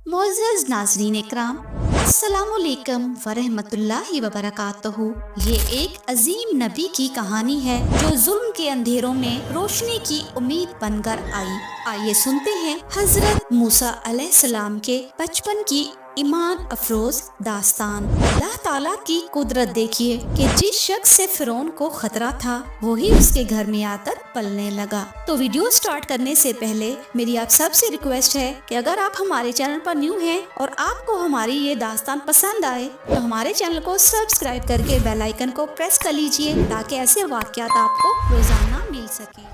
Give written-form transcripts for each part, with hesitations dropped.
मोअज़्ज़ज़ नाज़रीन इकराम, अस्सलामुअलैकुम वरहमतुल्लाहि वबरकातुहू। ये एक अजीम नबी की कहानी है जो जुल्म के अंधेरों में रोशनी की उम्मीद बनकर आई। आइए सुनते हैं हजरत मूसा अलैहिस्सलाम के बचपन की ईमान अफरोज दास्तान। अल्लाह ताला की कुदरत देखिए कि जिस शख्स से फिरौन को खतरा था वही उसके घर में आकर पलने लगा। तो वीडियो स्टार्ट करने से पहले मेरी आप सबसे रिक्वेस्ट है कि अगर आप हमारे चैनल पर न्यू हैं और आपको हमारी ये दास्तान पसंद आए तो हमारे चैनल को सब्सक्राइब करके बेल आइकन को प्रेस कर लीजिए ताकि ऐसे वाक़यात आपको रोजाना मिल सके।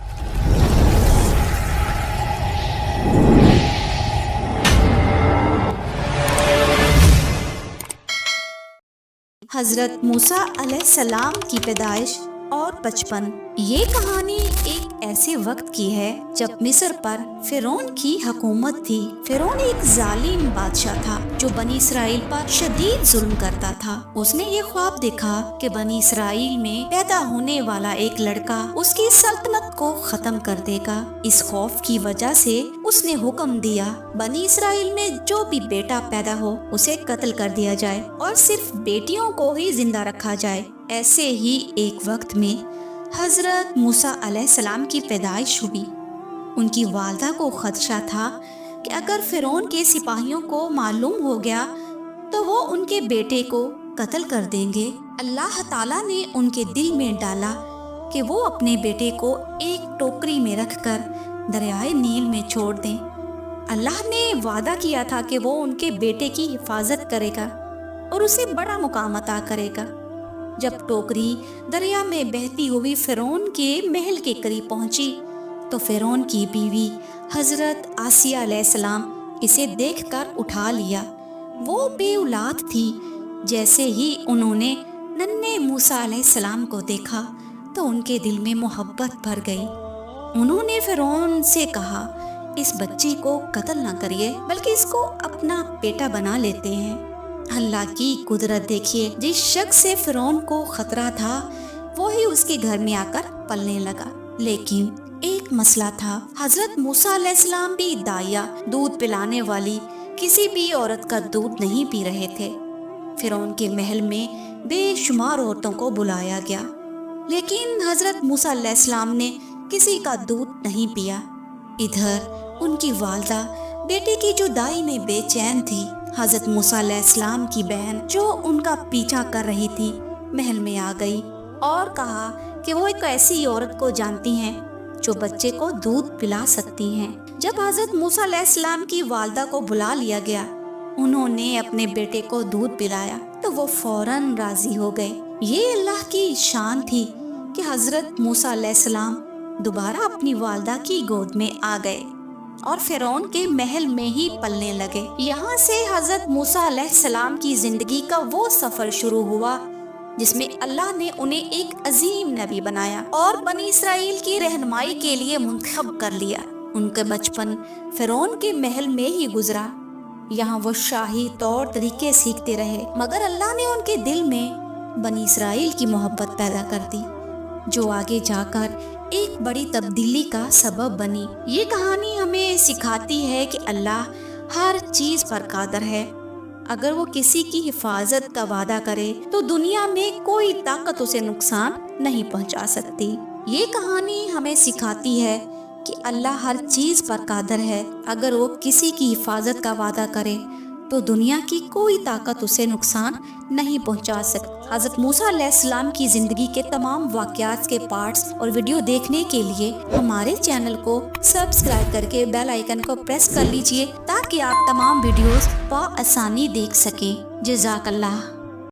हजरत मूसा अलैहिस्सलाम की पैदाइश और बचपन। ये कहानी एक ऐसे वक्त की है जब मिस्र पर फिरौन की हुकूमत थी। फिरौन एक जालिम बादशाह था जो बनी इसराइल पर शदीद जुल्म करता था। उसने ये ख्वाब देखा कि बनी इसराइल में पैदा होने वाला एक लड़का उसकी सल्तनत को खत्म कर देगा। इस खौफ की वजह से उसने हुक्म दिया बनी इसराइल में जो भी बेटा पैदा हो उसे कत्ल कर दिया जाए और सिर्फ बेटियों को ही जिंदा रखा जाए। ऐसे ही एक वक्त में हजरत मूसा अलैहिस्सलाम की पैदाइश हुई। उनकी वालदा को खदशा था कि अगर फिरौन के सिपाहियों को मालूम हो गया तो वो उनके बेटे को कत्ल कर देंगे। अल्लाह ताला ने उनके दिल में डाला कि वो अपने बेटे को एक टोकरी में रखकर दरियाए नील में छोड़ दें। अल्लाह ने वादा किया था कि वो उनके बेटे की हिफाजत करेगा और उसे बड़ा मुकाम अता करेगा। जब टोकरी दरिया में बहती हुई फिरौन के महल के करीब पहुंची तो फिरौन की बीवी हजरत आसिया अलैहिस्सलाम इसे देखकर उठा लिया। वो बेऔलाद थी। जैसे ही उन्होंने नन्हे मूसा अलैहिस्सलाम को देखा तो उनके दिल में मोहब्बत भर गई। उन्होंने फिरौन से कहा, इस बच्ची को कत्ल ना करिए बल्कि इसको अपना बेटा बना लेते हैं। अल्लाह की कुदरत देखिए, जिस शख्स से फिरौन को खतरा था वही उसके घर में आकर पलने लगा। लेकिन एक मसला था, हजरत मूसा अलैहिस्सलाम भी दाया दूध पिलाने वाली किसी भी औरत का दूध नहीं पी रहे थे। फिरौन के महल में बेशुमार औरतों को बुलाया गया लेकिन हजरत मूसा अलैहिस्सलाम ने किसी का दूध नहीं पिया। इधर उनकी वालदा बेटे की जुदाई में बेचैन थी। हजरत मूसा अलैहिस्सलाम की बहन जो उनका पीछा कर रही थी महल में आ गई और कहा कि वो एक ऐसी औरत को जानती हैं जो बच्चे को दूध पिला सकती हैं। जब हजरत मूसा अलैहिस्सलाम की वालदा को बुला लिया गया, उन्होंने अपने बेटे को दूध पिलाया तो वो फौरन राजी हो गए। ये अल्लाह की शान थी कि हजरत मूसा अलैहिस्सलाम दोबारा अपनी वालदा की गोद में आ गए और फिरौन के महल में ही पलने लगे। यहाँ से हजरत मूसा अलैहिस्सलाम की जिंदगी का वो सफर शुरू हुआ जिसमें अल्लाह ने उन्हें एक अजीम नबी बनाया और बनी इसराइल की रहनुमाई के लिए मुंतखब कर लिया। उनका बचपन फिरौन के महल में ही गुजरा। यहाँ वो शाही तौर तरीके सीखते रहे मगर अल्लाह ने उनके दिल में बनी इसराइल की मोहब्बत पैदा कर दी जो आगे जाकर एक बड़ी तब्दीली का सबब बनी। ये कहानी हमें सिखाती है कि अल्लाह हर चीज पर कादर है। अगर वो किसी की हिफाजत का वादा करे तो दुनिया में कोई ताकत उसे नुकसान नहीं पहुंचा सकती। ये कहानी हमें सिखाती है कि अल्लाह हर चीज पर कादर है। अगर वो किसी की हिफाजत का वादा करे तो दुनिया की कोई ताकत उसे नुकसान नहीं पहुंचा सकती। हजरत मूसा अलैहिस्सलाम की जिंदगी के तमाम वाक़यात के पार्ट्स और वीडियो देखने के लिए हमारे चैनल को सब्सक्राइब करके बेल आइकन को प्रेस कर लीजिए ताकि आप तमाम वीडियोस आसानी देख सकें। जज़ाकल्लाह।